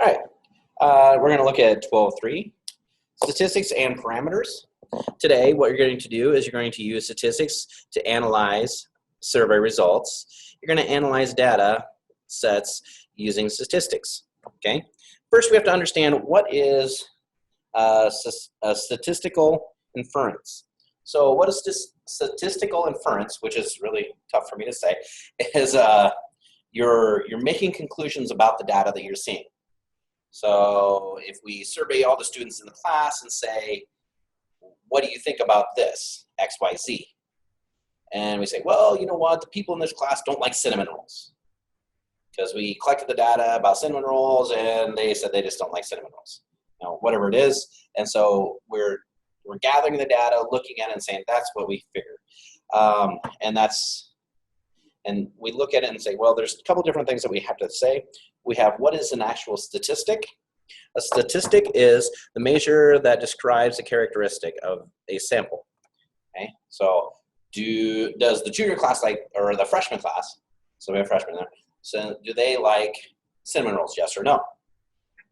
All right, we're going to look at 12.3, statistics and parameters. Today, what you're going to do is you're going to use statistics to analyze survey results. You're going to analyze data sets using statistics, okay? First, we have to understand what is a statistical inference. So what is this statistical inference, which is really tough for me to say, is you're making conclusions about the data that you're seeing. So if we survey all the students in the class and say, what do you think about this, X, Y, Z? And we say, well, you know what, the people in this class don't like cinnamon rolls. Because we collected the data about cinnamon rolls and they said they just don't like cinnamon rolls. You know, whatever it is. And so we're gathering the data, looking at it and saying, that's what we figured. And we look at it and say, well, there's a couple different things that we have to say. We have what is an actual statistic. A statistic is the measure that describes a characteristic of a sample. Okay, so does the junior class like, or the freshman class, so we have freshmen there, so do they like cinnamon rolls, yes or no?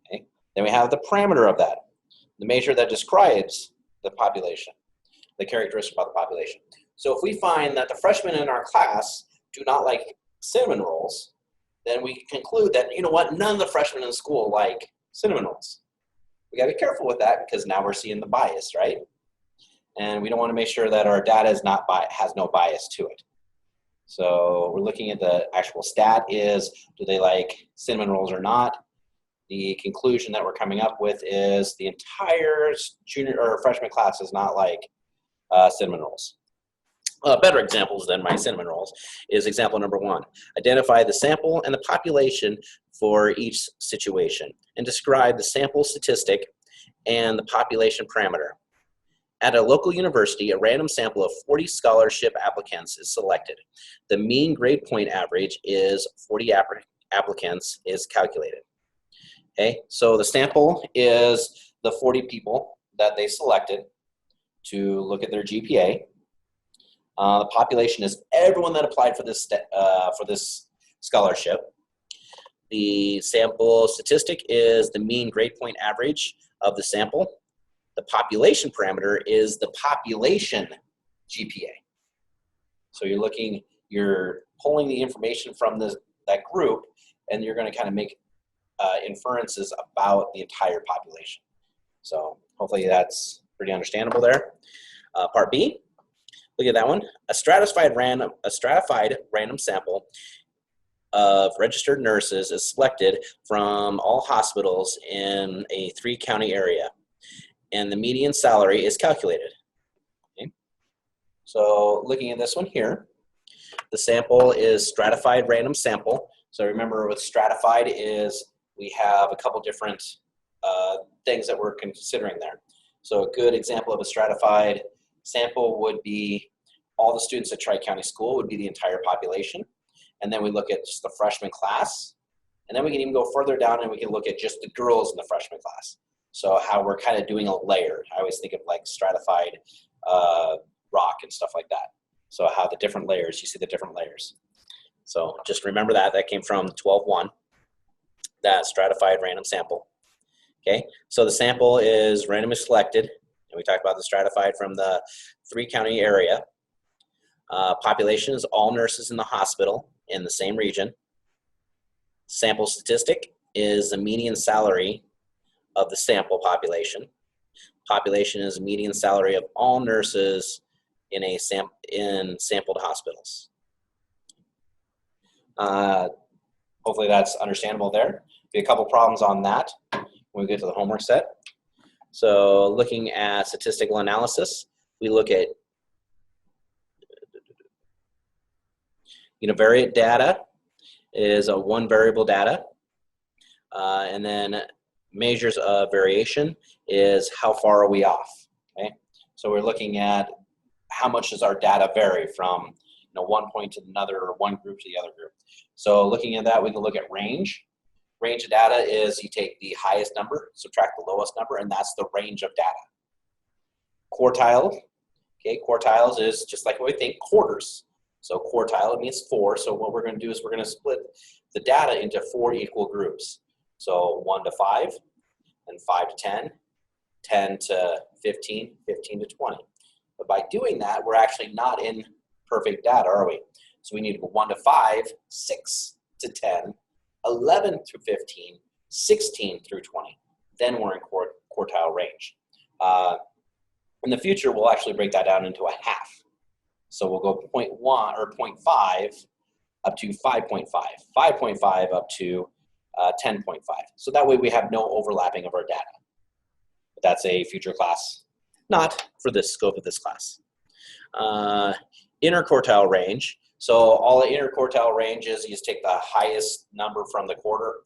Okay, then we have the parameter of that, the measure that describes the population, the characteristic about the population. So if we find that the freshmen in our class do not like cinnamon rolls, then we conclude that, you know what, none of the freshmen in the school like cinnamon rolls. We gotta be careful with that because now we're seeing the bias, right? And we don't wanna make sure that our data is has no bias to it. So we're looking at the actual stat is, do they like cinnamon rolls or not? The conclusion that we're coming up with is the entire junior or freshman class does not like cinnamon rolls. Better examples than my cinnamon rolls is example number 1. Identify the sample and the population for each situation and describe the sample statistic and the population parameter. At a local university, a random sample of 40 scholarship applicants is selected. The mean grade point average is 40 applicants is calculated. Okay, so the sample is the 40 people that they selected to look at their GPA. The population is everyone that applied for this scholarship. The sample statistic is the mean grade point average of the sample. The population parameter is the population GPA. So you're pulling the information from that group, and you're going to kind of make inferences about the entire population. So hopefully that's pretty understandable there. Part B. Look at that one. A stratified random sample of registered nurses is selected from all hospitals in a 3-county area, and the median salary is calculated. Okay. So looking at this one here, the sample is stratified random sample. So remember with stratified is we have a couple different things that we're considering there. So a good example of a stratified sample would be all the students at Tri-County School would be the entire population. And then we look at just the freshman class. And then we can even go further down and we can look at just the girls in the freshman class. So how we're kind of doing a layer. I always think of like stratified rock and stuff like that. So how the different layers, you see the different layers. So just remember that came from 12.1, that stratified random sample. Okay, so the sample is randomly selected. And we talked about the stratified from the 3-county area. Population is all nurses in the hospital in the same region. Sample statistic is the median salary of the sample population. Population is the median salary of all nurses in sampled hospitals. Hopefully that's understandable there. Be a couple problems on that when we get to the homework set. So looking at statistical analysis, we look at univariate data is a one variable data. And then measures of variation is how far are we off, okay? So we're looking at how much does our data vary from one point to another or one group to the other group. So looking at that, we can look at range. Range of data is you take the highest number, subtract the lowest number, and that's the range of data. Quartile, okay, quartiles is just like what we think, quarters. So quartile means 4, so what we're going to do is we're going to split the data into 4 equal groups. So 1 to 5, and 5 to 10, 10 to 15, 15 to 20. But by doing that, we're actually not in perfect data, are we? So we need to go 1 to 5, 6 to 10, 11 through 15, 16 through 20. Then we're in quartile range. In the future, we'll actually break that down into a half. So we'll go 0.1 or 0.5 up to 5.5, 5.5 up to 10.5. So that way we have no overlapping of our data. But that's a future class, not for the scope of this class. Interquartile range. So all the interquartile range is you just take the highest number from the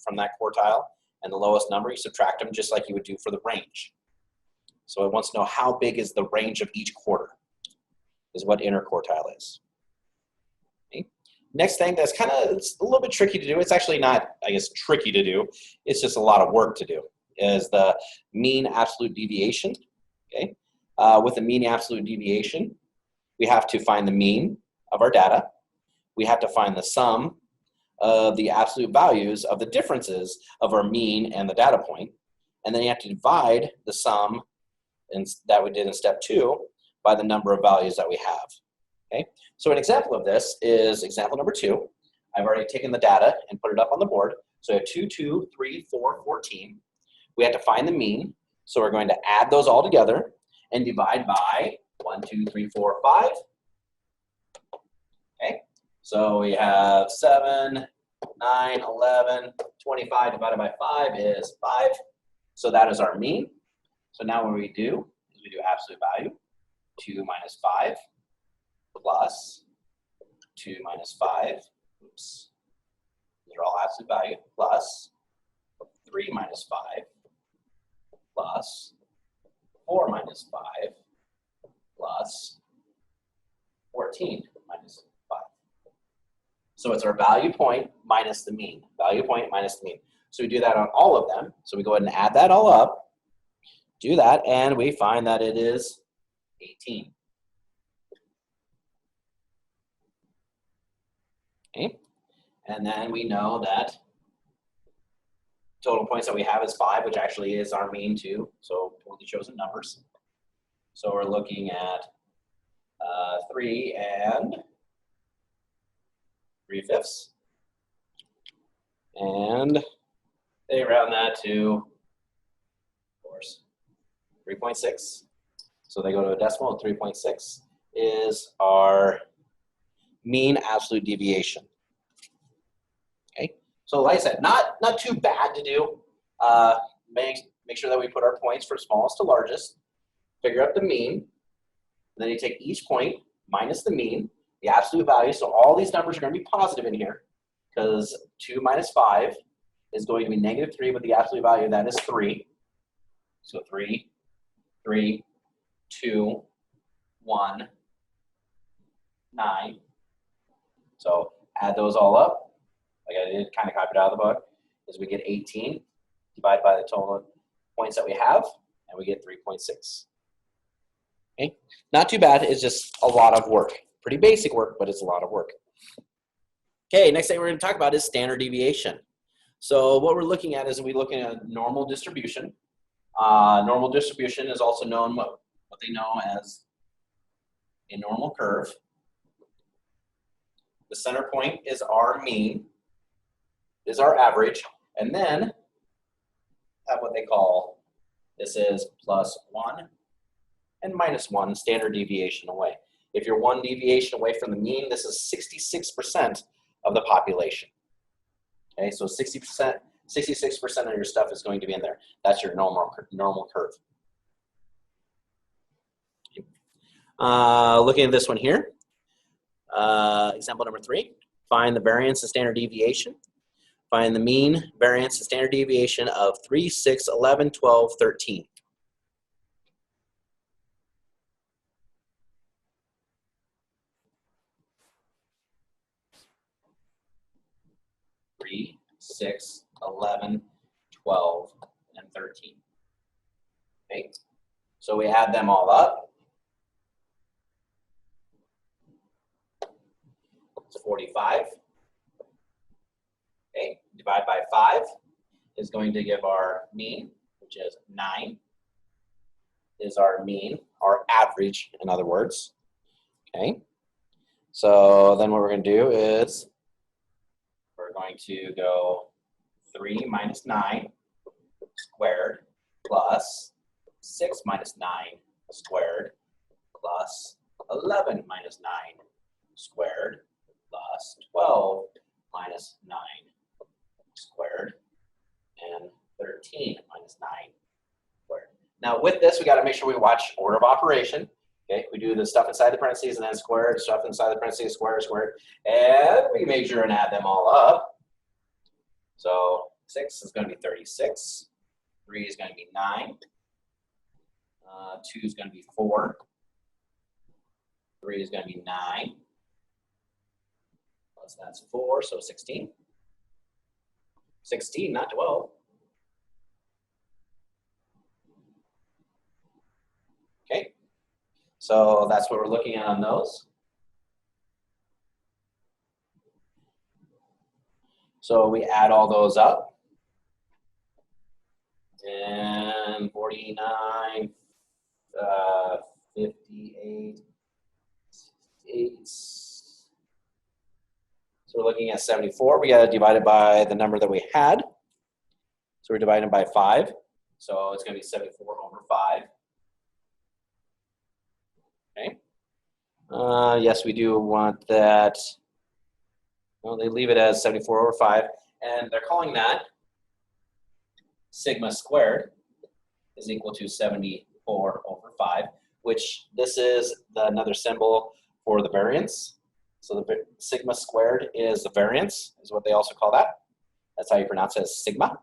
from that quartile and the lowest number, you subtract them just like you would do for the range. So it wants to know how big is the range of each quarter, is what interquartile is. Okay. Next thing that's it's a little bit tricky to do. It's actually not, I guess, tricky to do. It's just a lot of work to do, is the mean absolute deviation. Okay. With the mean absolute deviation, we have to find the mean of our data. We have to find the sum of the absolute values of the differences of our mean and the data point. And then you have to divide the sum that we did in step 2 by the number of values that we have. Okay? So an example of this is example number 2. I've already taken the data and put it up on the board. So we have 2, 2, 3, 4, 14. We have to find the mean. So we're going to add those all together and divide by 1, 2, 3, 4, 5. Okay? So we have 7, 9, 11, 25 divided by 5 is 5. So that is our mean. So now what we do is we do absolute value, 2 minus 5 plus 2 minus 5, oops, these are all absolute value, plus 3 minus 5 plus 4 minus 5 plus 14 minus 5. So it's our value point minus the mean, value point minus the mean. So we do that on all of them. So we go ahead and add that all up. Do that, and we find that it is 18. Okay, and then we know that total points that we have is 5, which actually is our mean too, so poorly chosen numbers. So we're looking at 3 and 3/5, and they round that to, of course, 3.6. So they go to a decimal, 3.6 is our mean absolute deviation. Okay, so like I said, not too bad to do. Make sure that we put our points from smallest to largest, figure out the mean, and then you take each point minus the mean, the absolute value. So all these numbers are going to be positive in here because 2 minus 5 is going to be -3, but the absolute value of that is 3. So 3, 3, 2, 1, 9. So add those all up, like I did, kind of copied out of the book, is we get 18 divided by the total points that we have, and we get 3.6. Okay, not too bad. It's just a lot of work. Pretty basic work, but it's a lot of work. Okay, next thing we're going to talk about is standard deviation. So what we're looking at is we're looking at normal distribution. Normal distribution is also known what they know as a normal curve. The center point is our mean, is our average, and then have what they call, this is +1 and -1 standard deviation away. If you're 1 deviation away from the mean, this is 66% of the population. Okay, so 66% of your stuff is going to be in there. That's your normal curve. Looking at this one here, example number 3, find the variance and standard deviation. Find the mean, variance, and standard deviation of 3, 6, 11, 12, 13. Three, 6, 11, 12, and 13. Okay, so we add them all up. It's 45. Okay, divide by 5. is going to give our mean, which is 9, is our mean, our average, in other words. Okay. So then what we're going to do is we're going to go 3 minus 9 squared plus 6 minus 9 squared plus 11 minus 9 squared plus 12 minus 9 squared and 13 minus 9 squared. Now with this, we got to make sure we watch order of operation. Okay, we do the stuff inside the parentheses and then squared, stuff inside the parentheses, squared, squared, and we make sure and add them all up. So 6 is going to be 36, 3 is going to be 9, 2 is going to be 4, 3 is going to be 9, plus that's 4, so 16. 16, not 12. Okay, so that's what we're looking at on those. So we add all those up. And 49, 58, 8. So we're looking at 74. We got to divide it by the number that we had. So we're dividing by 5. So it's going to be 74 over 5. Okay. Yes, we do want that. Well, they leave it as 74 over 5. And they're calling that sigma squared is equal to 74 over 5, which this is another symbol for the variance. So the sigma squared is the variance, is what they also call that. That's how you pronounce it, as sigma.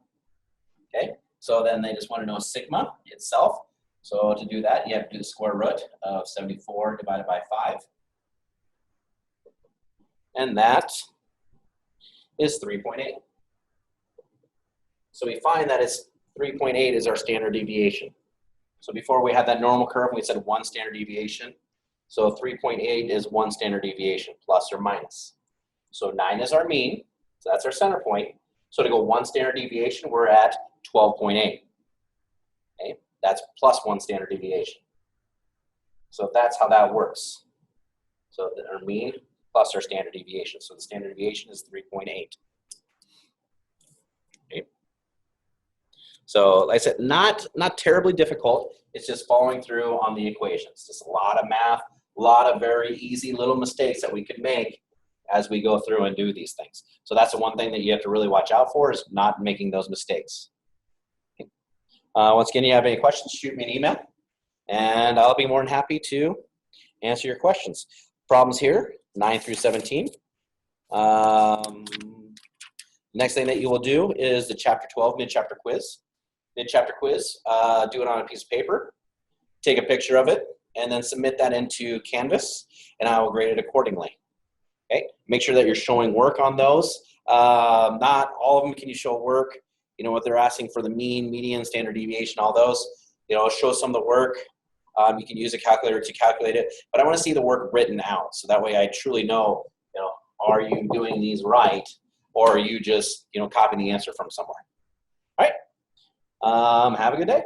Okay, so then they just want to know sigma itself. So to do that, you have to do the square root of 74 divided by 5. And that is 3.8. So we find that it's 3.8 is our standard deviation. So before we had that normal curve, we said 1 standard deviation. So 3.8 is 1 standard deviation, plus or minus. So 9 is our mean, so that's our center point. So to go 1 standard deviation, we're at 12.8. Okay, that's plus 1 standard deviation. So that's how that works. So our mean plus our standard deviation. So the standard deviation is 3.8. Okay. So like I said, not terribly difficult. It's just following through on the equations. Just a lot of math, a lot of very easy little mistakes that we could make as we go through and do these things. So that's the one thing that you have to really watch out for, is not making those mistakes. Okay. Once again, you have any questions, shoot me an email, and I'll be more than happy to answer your questions. Problems here, 9 through 17. Next thing that you will do is the Chapter 12 mid-chapter quiz. Mid-chapter quiz, do it on a piece of paper, take a picture of it, and then submit that into Canvas, and I will grade it accordingly. Okay, make sure that you're showing work on those. Not all of them can you show work. You know what they're asking for, the mean, median, standard deviation, all those. You know, show some of the work. You can use a calculator to calculate it, but I want to see the work written out, so that way I truly know, you know, are you doing these right, or are you just, you know, copying the answer from somewhere? All right. Have a good day.